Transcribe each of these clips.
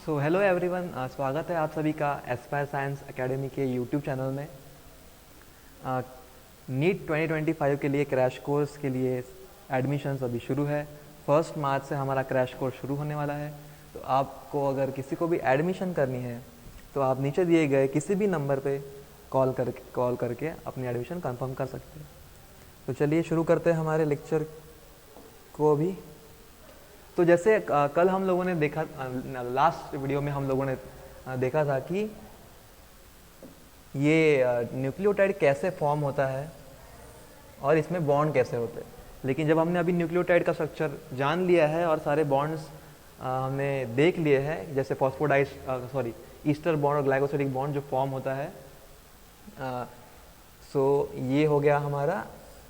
So hello everyone, स्वागत है आप सभी का एस्पायर साइंस एकेडमी के यूट्यूब चैनल में। नीट 2025 के लिए क्रैश कोर्स के लिए एडमिशन्स अभी शुरू है। 1 मार्च से हमारा क्रैश कोर्स शुरू होने वाला है। तो आपको अगर किसी को भी एडमिशन करनी है तो आप नीचे दिए गए किसी भी नंबर पे कॉल करके अपनी एडमिशन कंफर्म कर सकते हैं। तो चलिए शुरू करते हैं हमारे लेक्चर को अभी। तो जैसे कल हम लोगों ने देखा, लास्ट वीडियो में हम लोगों ने देखा था कि ये न्यूक्लियोटाइड कैसे फॉर्म होता है और इसमें बॉन्ड कैसे होते हैं। लेकिन जब हमने अभी न्यूक्लियोटाइड का स्ट्रक्चर जान लिया है और सारे बॉन्ड्स हमने देख लिए हैं, जैसे ईस्टर बॉन्ड और ग्लाइकोसिडिक बॉन्ड जो फॉर्म होता है, सो ये हो गया हमारा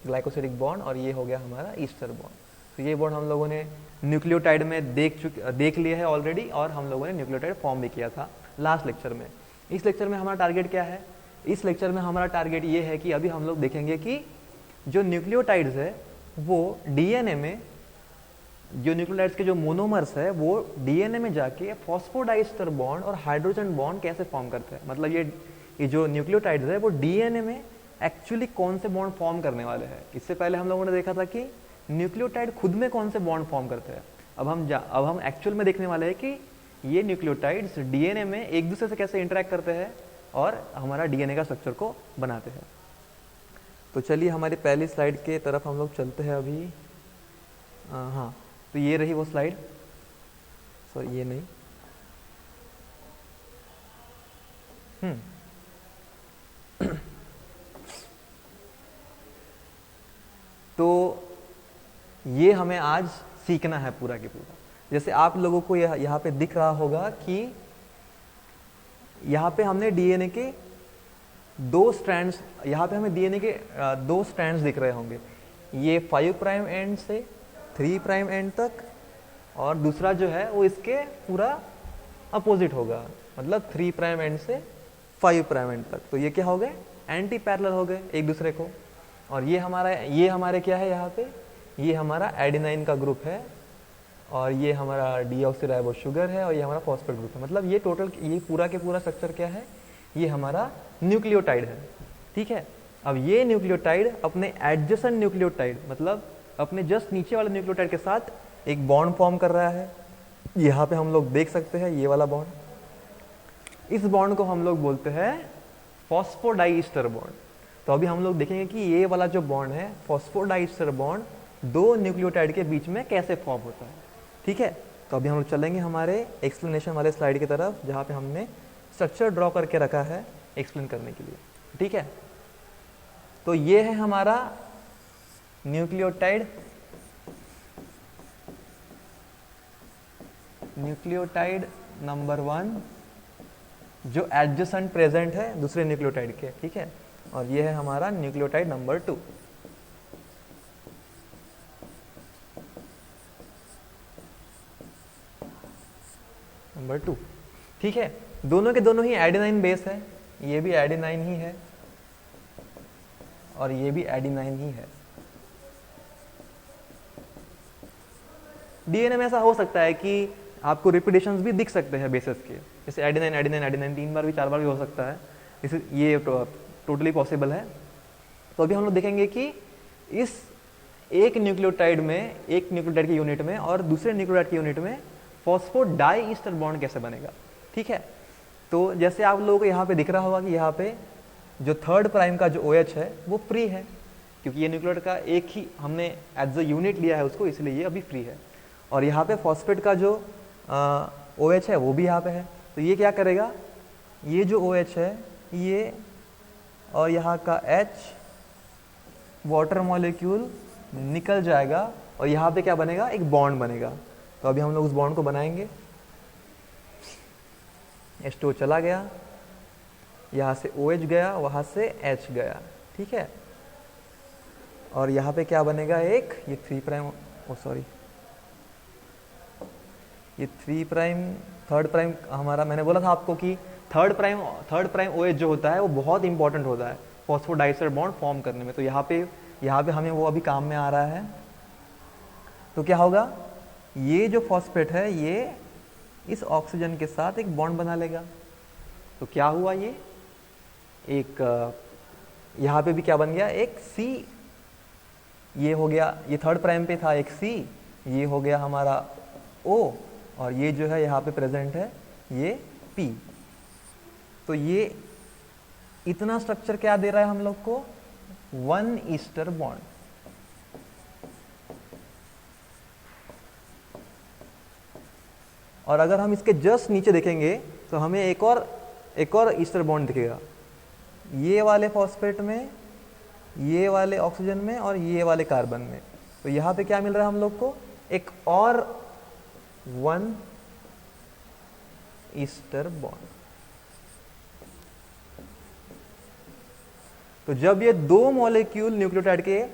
ग्लाइकोसिडिक बॉन्ड और ये हो गया हमारा ईस्टर बॉन्ड। तो ये बॉन्ड हम लोगों ने न्यूक्लियोटाइड में देख लिए है ऑलरेडी, और हम लोगों ने न्यूक्लियोटाइड फॉर्म भी किया था लास्ट लेक्चर में। इस लेक्चर में हमारा टारगेट क्या है? इस लेक्चर में हमारा टारगेट ये है कि अभी हम लोग देखेंगे कि जो न्यूक्लियोटाइड्स है वो डीएनए में, जो न्यूक्लियोटाइड्स के जो मोनोमर्स है वो डीएनए में जाके फॉस्फोडाइस्टर बॉन्ड और हाइड्रोजन बॉन्ड कैसे फॉर्म करते हैं। मतलब ये जो न्यूक्लियोटाइड्स है वो डीएनए में एक्चुअली कौन से बॉन्ड फॉर्म करने वाले हैं। इससे पहले हम लोगों ने देखा था कि न्यूक्लियोटाइड खुद में कौन से बॉन्ड फॉर्म करते हैं। अब हम एक्चुअल में देखने वाले हैं कि ये न्यूक्लियोटाइड्स डीएनए में एक दूसरे से कैसे इंटरेक्ट करते हैं और हमारा डीएनए का स्ट्रक्चर को बनाते हैं। तो चलिए हमारी पहली स्लाइड के तरफ हम लोग चलते हैं अभी। हाँ, तो ये रही वो स्लाइड। सॉरी, ये नहीं। तो ये हमें आज सीखना है पूरा के पूरा। जैसे आप लोगों को यहाँ पे दिख रहा होगा कि यहाँ पे हमने डीएनए के दो स्ट्रैंड्स, यहाँ पे हमें डीएनए के दो स्ट्रैंड्स दिख रहे होंगे। ये 5 प्राइम एंड से 3 प्राइम एंड तक, और दूसरा जो है वो इसके पूरा अपोजिट होगा, मतलब 3 प्राइम एंड से 5 प्राइम एंड तक। तो ये क्या हो गए? एंटी पैरेलल हो गए एक दूसरे को। और ये हमारे क्या है यहाँ पे? ये हमारा एडेनाइन का ग्रुप है, और ये हमारा डीऑक्सीराइबो शुगर है, और ये हमारा फॉस्फेट ग्रुप है। मतलब ये पूरा के पूरा स्ट्रक्चर क्या है? ये हमारा न्यूक्लियोटाइड है। ठीक है। अब ये न्यूक्लियोटाइड अपने एडजेसेंट न्यूक्लियोटाइड, मतलब अपने जस्ट नीचे वाले न्यूक्लियोटाइड के साथ एक बॉन्ड फॉर्म कर रहा है। यहाँ पे हम लोग देख सकते हैं ये वाला बॉन्ड। इस बॉन्ड को हम लोग बोलते हैं फॉस्फोडाइस्टर बॉन्ड। तो अभी हम लोग देखेंगे कि ये वाला जो बॉन्ड है, फॉस्फोडाइस्टर बॉन्ड, दो न्यूक्लियोटाइड के बीच में कैसे फॉर्म होता है। ठीक है। तो अभी हम लोग चलेंगे हमारे एक्सप्लेनेशन वाले स्लाइड की तरफ, जहाँ पे हमने स्ट्रक्चर ड्रॉ करके रखा है एक्सप्लेन करने के लिए। ठीक है। तो ये है हमारा न्यूक्लियोटाइड नंबर 1, जो एडजेसेंट प्रेजेंट है दूसरे न्यूक्लियोटाइड के। ठीक है। और ये है हमारा न्यूक्लियोटाइड नंबर 2। नंबर 2। ठीक है। दोनों के दोनों ही एडेनाइन बेस है। ये भी एडेनाइन ही है और ये भी एडेनाइन ही है। डीएनए में ऐसा हो सकता है कि आपको रिपीटेशंस भी दिख सकते हैं बेसिस के, जैसे एडेनाइन एडेनाइन एडेनाइन 3 बार भी 4 बार भी हो सकता है। ये टोटली पॉसिबल है। तो अभी हम लोग देखेंगे कि इस एक न्यूक्लियोटाइड के यूनिट में और दूसरे न्यूक्लियोटाइड के यूनिट में फॉस्फोडाइस्टर बॉन्ड कैसे बनेगा। ठीक है। तो जैसे आप लोगों को यहाँ पे दिख रहा होगा कि यहाँ पे जो 3rd प्राइम का जो OH है वो फ्री है, क्योंकि ये न्यूक्लियोटाइड का एक ही हमने एज अ यूनिट लिया है उसको, इसलिए ये अभी फ्री है। और यहाँ पे फॉस्फेट का जो OH है वो भी यहाँ पे है। तो ये क्या करेगा? ये जो OH है ये और यहाँ का H वाटर मॉलिक्यूल निकल जाएगा, और यहाँ पे क्या बनेगा? एक बॉन्ड बनेगा। तो अभी हम लोग उस बॉन्ड को बनाएंगे। H2O चला गया, यहाँ से OH गया, वहाँ से H गया। ठीक है। और यहाँ पे क्या बनेगा? एक ये 3 प्राइम, ये 3 प्राइम 3rd प्राइम हमारा, मैंने बोला था आपको कि 3rd प्राइम OH जो होता है वो बहुत इंपॉर्टेंट होता है फॉस्फोडाइस्टर बॉन्ड फॉर्म करने में। तो यहाँ पे हमें वो अभी काम में आ रहा है। तो क्या होगा? ये जो फॉस्फेट है ये इस ऑक्सीजन के साथ एक बॉन्ड बना लेगा। तो क्या हुआ, ये एक यहाँ पे भी क्या बन गया, एक C, ये हो गया, ये थर्ड प्राइम पे था एक C, ये हो गया हमारा O, और ये जो है यहाँ पे प्रेजेंट है ये P। तो ये इतना स्ट्रक्चर क्या दे रहा है हम लोग को, 1 ईस्टर बॉन्ड। और अगर हम इसके जस्ट नीचे देखेंगे तो हमें एक और ईस्टर बॉन्ड दिखेगा, ये वाले फॉस्फेट में, ये वाले ऑक्सीजन में और ये वाले कार्बन में। तो यहाँ पे क्या मिल रहा है हम लोग को, एक और 1 ईस्टर बॉन्ड। तो जब ये दो मॉलिक्यूल न्यूक्लियोटाइड के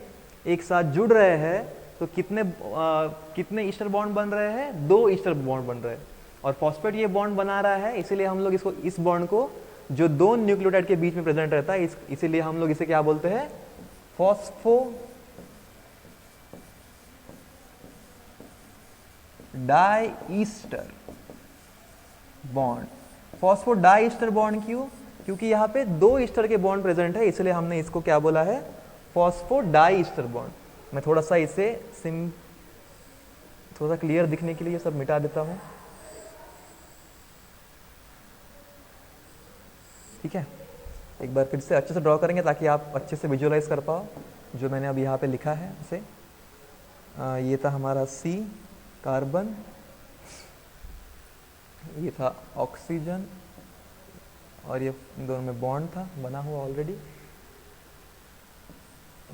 एक साथ जुड़ रहे हैं तो कितने ईस्टर बॉन्ड बन रहे हैं, 2 ईस्टर बॉन्ड बन रहे हैं। और फॉस्फेट ये बॉन्ड बना रहा है, इसीलिए हम लोग इसको, इस बॉन्ड को जो दो न्यूक्लियोटाइड के बीच में प्रेजेंट रहता है, इसीलिए हम लोग इसे क्या बोलते हैं, फॉस्फोडाईस्टर बॉन्ड। फॉस्फोडाईस्टर बॉन्ड क्यों, क्योंकि यहाँ पे 2 ईस्टर के बॉन्ड प्रेजेंट है, इसलिए हमने इसको क्या बोला है, फॉस्फोडाईस्टर बॉन्ड। मैं थोड़ा सा इसे थोड़ा सा क्लियर दिखने के लिए सब मिटा देता हूं, ठीक है। एक बार फिर से अच्छे से ड्रॉ करेंगे ताकि आप अच्छे से विजुअलाइज कर पाओ जो मैंने अब यहाँ पे लिखा है उसे। ये था हमारा C, कार्बन, ये था ऑक्सीजन, और ये दोनों में बॉन्ड था बना हुआ ऑलरेडी,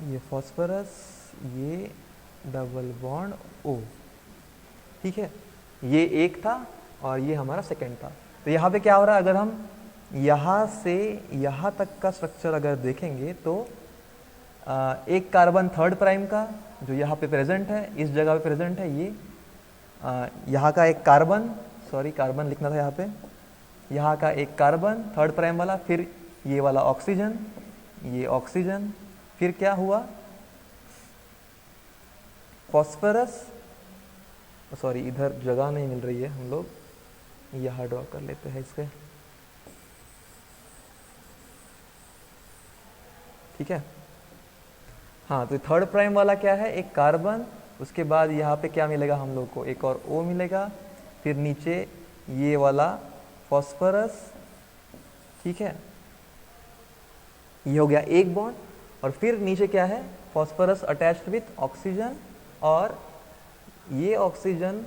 ये फॉस्फोरस, ये डबल बॉन्ड O, ठीक है। ये एक था और ये हमारा सेकंड था। तो यहाँ पे क्या हो रहा है, अगर हम यहाँ से यहाँ तक का स्ट्रक्चर अगर देखेंगे तो एक कार्बन थर्ड प्राइम का जो यहाँ पे प्रेजेंट है, इस जगह पे प्रेजेंट है, ये यहाँ का एक कार्बन, सॉरी कार्बन लिखना था यहाँ पे, यहाँ का एक कार्बन थर्ड प्राइम वाला, फिर ये वाला ऑक्सीजन, ये ऑक्सीजन, फिर क्या हुआ, फॉस्फोरस, सॉरी इधर जगह नहीं मिल रही है, हम लोग यहाँ ड्रॉ कर लेते हैं इसके, ठीक है। हाँ, तो थर्ड प्राइम वाला क्या है, एक कार्बन, उसके बाद यहाँ पे क्या मिलेगा हम लोग को, एक और O मिलेगा, फिर नीचे ये वाला फॉस्फोरस, ठीक है, ये हो गया एक बॉन्ड, और फिर नीचे क्या है, फॉस्फोरस अटैच्ड विथ ऑक्सीजन, और ये ऑक्सीजन,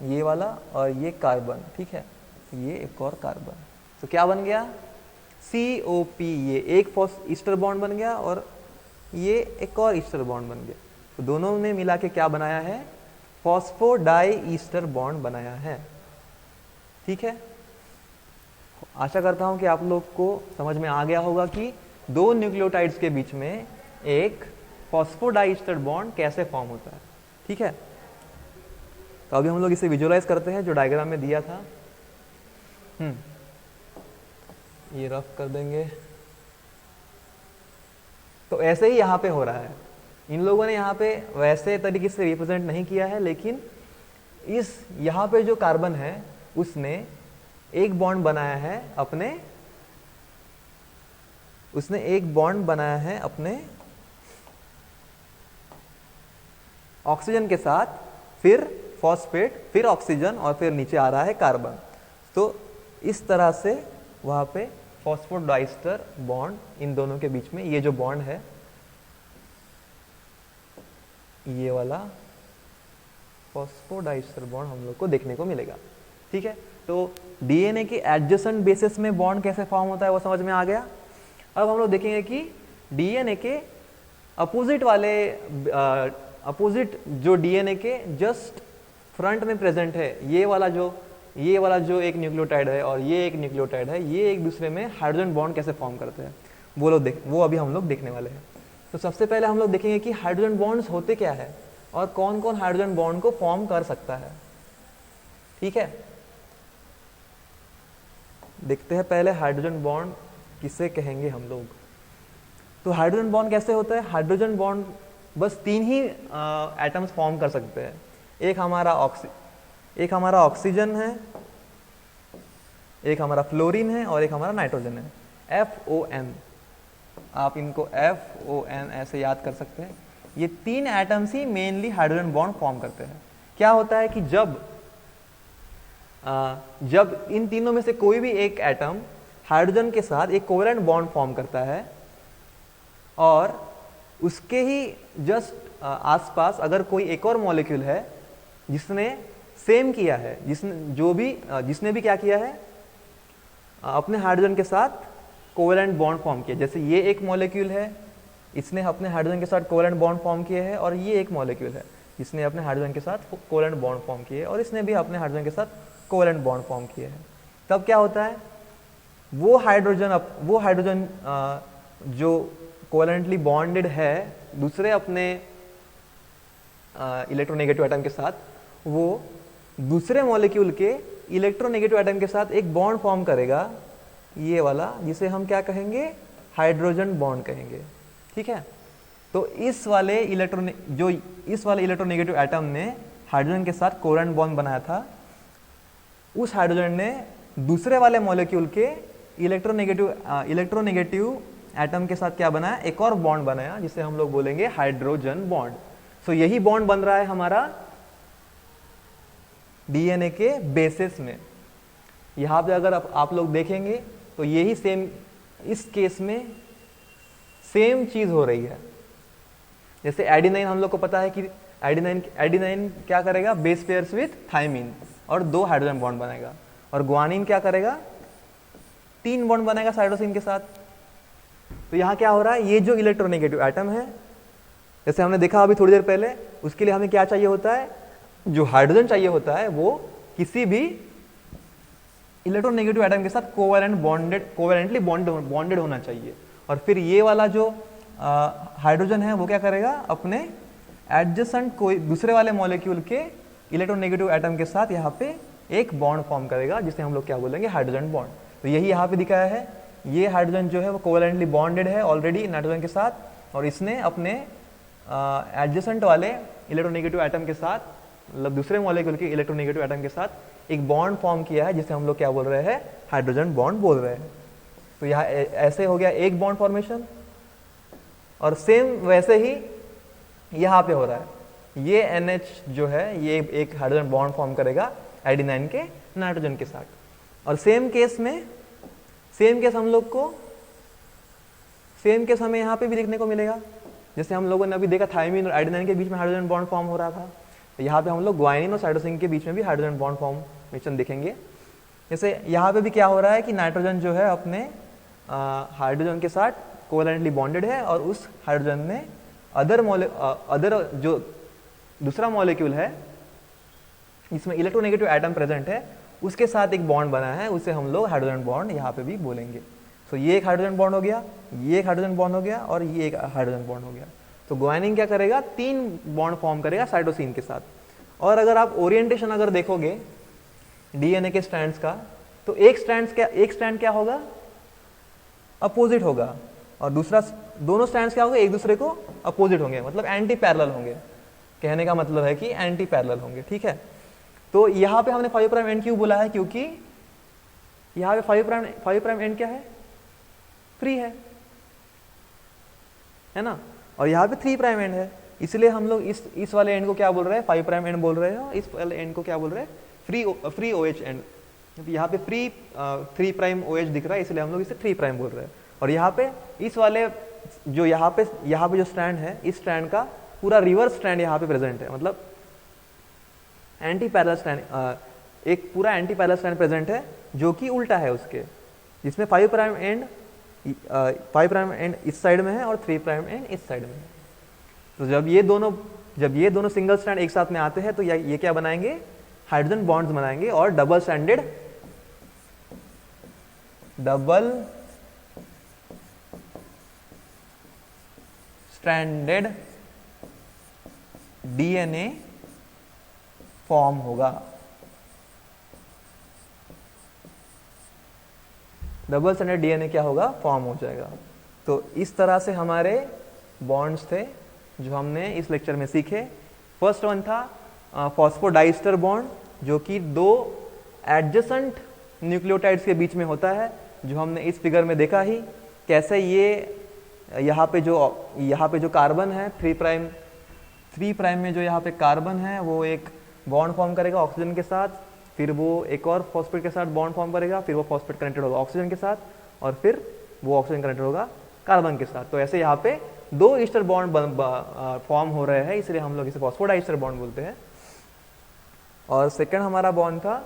ये वाला, और ये कार्बन, ठीक है, ये एक और कार्बन। तो क्या बन गया, COP, ये एक ईस्टर बॉन्ड बन गया और ये एक और ईस्टर बॉन्ड बन गया। तो दोनों ने मिला के क्या बनाया है, फॉस्फोडाईस्टर बॉन्ड बनाया है, ठीक है। आशा करता हूं कि आप लोग को समझ में आ गया होगा कि दो न्यूक्लियोटाइड्स के बीच में एक फॉस्फोडाईस्टर बॉन्ड कैसे फॉर्म होता है, ठीक है। तो अभी हम लोग इसे विजुअलाइज करते हैं जो डायग्राम में दिया था। ये रफ कर देंगे। तो ऐसे ही यहाँ पे हो रहा है, इन लोगों ने यहाँ पे वैसे तरीके से रिप्रेजेंट नहीं किया है, लेकिन इस यहाँ पे जो कार्बन है उसने एक बॉन्ड बनाया है अपने, उसने एक बॉन्ड बनाया है अपने ऑक्सीजन के साथ, फिर फॉस्फेट, फिर ऑक्सीजन, और फिर नीचे आ रहा है कार्बन। तो इस तरह से वहां पे फॉस्फोडाईस्टर बॉन्ड इन दोनों के बीच में, ये जो बॉन्ड है ये वाला फॉस्फोडाईस्टर बॉन्ड हम लोग को देखने को मिलेगा, ठीक है। तो डीएनए के एडजेसेंट बेसिस में बॉन्ड कैसे फॉर्म होता है वो समझ में आ गया। अब हम लोग देखेंगे कि डीएनए के अपोजिट वाले अपोजिट जो डीएनए के जस्ट फ्रंट में प्रेजेंट है, ये वाला जो एक न्यूक्लियोटाइड है और ये एक न्यूक्लियोटाइड है, ये एक दूसरे में हाइड्रोजन बॉन्ड कैसे फॉर्म करते हैं वो अभी हम लोग देखने वाले हैं। तो सबसे पहले हम लोग देखेंगे कि हाइड्रोजन बॉन्ड्स होते क्या है और कौन कौन हाइड्रोजन बॉन्ड को फॉर्म कर सकता है, ठीक है। देखते हैं पहले हाइड्रोजन बॉन्ड किसे कहेंगे हम लोग। तो हाइड्रोजन बॉन्ड कैसे होता है, हाइड्रोजन बॉन्ड बस 3 ही एटम्स फॉर्म कर सकते हैं। एक हमारा ऑक्सीजन है, एक हमारा फ्लोरीन है और एक हमारा नाइट्रोजन है, FON। आप इनको FON ऐसे याद कर सकते हैं। ये 3 एटम्स ही मेनली हाइड्रोजन बॉन्ड फॉर्म करते हैं। क्या होता है कि जब इन तीनों में से कोई भी एक एटम हाइड्रोजन के साथ एक कोवेलेंट बॉन्ड फॉर्म करता है और उसके ही जस्ट आसपास अगर कोई एक और मॉलिक्यूल है जिसने सेम किया है, जिसने भी क्या किया है, अपने हाइड्रोजन के साथ कोवेलेंट बॉन्ड फॉर्म किया। जैसे ये एक मॉलिक्यूल है, इसने अपने हाइड्रोजन के साथ कोवेलेंट बॉन्ड फॉर्म किए है, और ये एक मॉलिक्यूल है जिसने अपने हाइड्रोजन के साथ कोवेलेंट बॉन्ड फॉर्म किए और इसने भी अपने हाइड्रोजन के साथ कोवेलेंट बॉन्ड फॉर्म किए हैं। तब क्या होता है, वो हाइड्रोजन जो कोवेलेंटली बॉन्डेड है दूसरे अपने इलेक्ट्रोनेगेटिव एटम के साथ, वो दूसरे मॉलिक्यूल के इलेक्ट्रोनेगेटिव एटम के साथ एक बॉन्ड फॉर्म करेगा, ये वाला, जिसे हम क्या कहेंगे, हाइड्रोजन बॉन्ड कहेंगे। ठीक है, तो इस वाले इलेक्ट्रोनेगेटिव एटम ने हाइड्रोजन के साथ कोवेलेंट बॉन्ड बनाया था, उस हाइड्रोजन ने दूसरे वाले मॉलिक्यूल के इलेक्ट्रोनेगेटिव एटम के साथ क्या बनाया, एक और बॉन्ड बनाया, जिसे हम लोग बोलेंगे हाइड्रोजन बॉन्ड। सो यही बॉन्ड बन रहा है हमारा डीएनए के बेसिस में। यहां पे अगर आप लोग देखेंगे तो यही सेम, इस केस में सेम चीज हो रही है। जैसे एडिनाइन, हम लोग को पता है कि एडिनाइन क्या करेगा, बेस पेयर्स विथ थायमीन और 2 हाइड्रोजन बॉन्ड बनाएगा, और ग्वानिन क्या करेगा, 3 बॉन्ड बनाएगा साइटोसिन के साथ। तो यहाँ क्या हो रहा है, ये जो इलेक्ट्रोनेगेटिव एटम है, जैसे हमने देखा अभी थोड़ी देर पहले, उसके लिए हमें क्या चाहिए होता है, जो हाइड्रोजन चाहिए होता है वो किसी भी इलेक्ट्रोनेगेटिव एटम के साथ कोवेलेंटली बॉन्डेड होना चाहिए। और फिर ये वाला जो हाइड्रोजन है वो क्या करेगा, अपने एडजेसेंट कोई दूसरे वाले मॉलिक्यूल के इलेक्ट्रोनेगेटिव एटम के साथ यहाँ पे एक बॉन्ड फॉर्म करेगा, जिसे हम लोग क्या बोलेंगे, हाइड्रोजन बॉन्ड। तो यही यहाँ पे दिखाया है, ये हाइड्रोजन जो है वो कोवेलेंटली बॉन्डेड है ऑलरेडी नाइट्रोजन के साथ, और इसने अपने एडजेसेंट वाले इलेक्ट्रोनेगेटिव एटम के साथ, मतलब दूसरे मॉलिक्यूल के इलेक्ट्रोनेगेटिव एटम के साथ एक बॉन्ड फॉर्म किया है, जिसे हम लोग क्या बोल रहे हैं, हाइड्रोजन बॉन्ड बोल रहे हैं। तो यहाँ ऐसे हो गया एक बॉन्ड फॉर्मेशन, और सेम वैसे ही यहाँ पे हो रहा है, ये NH जो है ये एक हाइड्रोजन बॉन्ड फॉर्म करेगा एडिनाइन के नाइट्रोजन के साथ। और सेम केस हमें यहाँ पे भी देखने को मिलेगा। जैसे हम लोगों ने अभी देखा थायमीन और एडिनाइन के बीच में हाइड्रोजन बॉन्ड फॉर्म हो रहा था, तो यहाँ पे हम लोग ग्वानिन और साइटोसिन के बीच में भी हाइड्रोजन बॉन्ड फॉर्मेशन देखेंगे। जैसे यहाँ पे भी क्या हो रहा है कि नाइट्रोजन जो है अपने हाइड्रोजन के साथ कोवेलेंटली बॉन्डेड है, और उस हाइड्रोजन ने अदर जो दूसरा मॉलिक्यूल है इसमें इलेक्ट्रोनेगेटिव एटम प्रेजेंट है, उसके साथ एक बॉन्ड बना है, उसे हम लोग हाइड्रोजन बॉन्ड यहाँ पे भी बोलेंगे। सो ये एक हाइड्रोजन बॉन्ड हो गया, ये एक हाइड्रोजन बॉन्ड हो गया, और ये एक हाइड्रोजन बॉन्ड हो गया। तो ग्वानिन क्या करेगा, 3 बॉन्ड फॉर्म करेगा साइटोसिन के साथ। और अगर आप ओरिएंटेशन अगर देखोगे डीएनए के स्ट्रैंड्स का, तो एक स्ट्रैंड क्या होगा, अपोजिट होगा, और दूसरा, दोनों स्ट्रैंड्स क्या होंगे, एक दूसरे को अपोजिट होंगे, मतलब एंटी पैरेलल होंगे। कहने का मतलब है कि एंटी पैरेलल होंगे। ठीक है, तो यहाँ पे हमने 5 प्राइम एंड क्यों बोला है, क्योंकि यहाँ पे 5 प्राइम एंड क्या है, फ्री है ना, और यहाँ पे 3 प्राइम एंड है, इसलिए हम लोग इस वाले एंड को क्या बोल रहे हैं, 5 प्राइम एंड बोल रहे हैं, इस वाले एंड को क्या बोल रहे हैं, फ्री OH एंड। यहाँ पे फ्री 3 प्राइम OH दिख रहा है, इसलिए हम लोग इसे 3 प्राइम बोल रहे हैं। और यहाँ पे इस वाले जो यहाँ पे जो स्ट्रैंड है, इस स्ट्रैंड का पूरा रिवर्स स्ट्रैंड यहाँ पे प्रेजेंट है, मतलब एंटी पैरेलल स्ट्रैंड, एक पूरा एंटी पैरेलल स्ट्रैंड प्रेजेंट है जो कि उल्टा है उसके, जिसमें 5 प्राइम एंड इस साइड में है और 3 प्राइम एंड इस साइड में है। तो जब ये दोनों सिंगल स्ट्रैंड एक साथ में आते हैं तो ये क्या बनाएंगे, हाइड्रोजन बॉन्ड्स बनाएंगे, और डबल स्ट्रैंडेड डीएनए फॉर्म होगा। डबल स्ट्रैंडेड डीएनए क्या होगा, फॉर्म हो जाएगा। तो इस तरह से हमारे बॉन्ड्स थे जो हमने इस लेक्चर में सीखे। फर्स्ट वन था फॉस्फोडाइस्टर बॉन्ड, जो कि 2 एडजेसेंट न्यूक्लियोटाइड्स के बीच में होता है, जो हमने इस फिगर में देखा ही कैसे ये यहाँ पे जो कार्बन है 3 प्राइम में जो यहाँ पे कार्बन है वो एक बॉन्ड फॉर्म करेगा ऑक्सीजन के साथ, फिर वो एक और फॉस्फेट के साथ बॉन्ड फॉर्म करेगा, फिर वो फॉस्फेट कनेक्टेड होगा ऑक्सीजन के साथ, और फिर वो ऑक्सीजन कनेक्टेड होगा कार्बन के साथ। तो ऐसे यहाँ पे 2 ईस्टर बॉन्ड फॉर्म हो रहे हैं, इसलिए हम लोग इसे फॉस्फोडाइस्टर बॉन्ड बोलते हैं। और सेकंड हमारा बॉन्ड था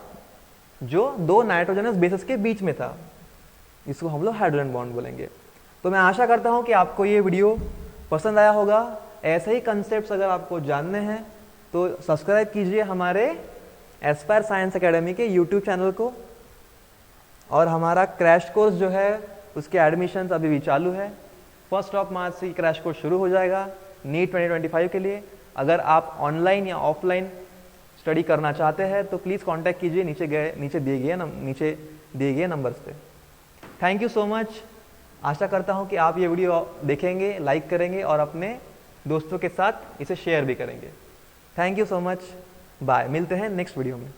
जो 2 नाइट्रोजनस बेसेस के बीच में था, इसको हम लोग हाइड्रोजन बॉन्ड बोलेंगे। तो मैं आशा करता हूँ कि आपको ये वीडियो पसंद आया होगा। ऐसे ही कंसेप्ट्स अगर आपको जानने हैं तो सब्सक्राइब कीजिए हमारे एस्पायर साइंस एकेडमी के यूट्यूब चैनल को। और हमारा क्रैश कोर्स जो है उसके एडमिशन्स अभी भी चालू है। 1 मार्च से क्रैश कोर्स शुरू हो जाएगा नीट 2025 के लिए। अगर आप ऑनलाइन या ऑफलाइन स्टडी करना चाहते हैं तो प्लीज़ कांटेक्ट कीजिए नीचे दिए गए नंबर्स पे। Thank you so much. आशा करता हूँ कि आप ये वीडियो देखेंगे, लाइक करेंगे और अपने दोस्तों के साथ इसे शेयर भी करेंगे। Thank you so much. Bye. मिलते हैं नेक्स्ट वीडियो में।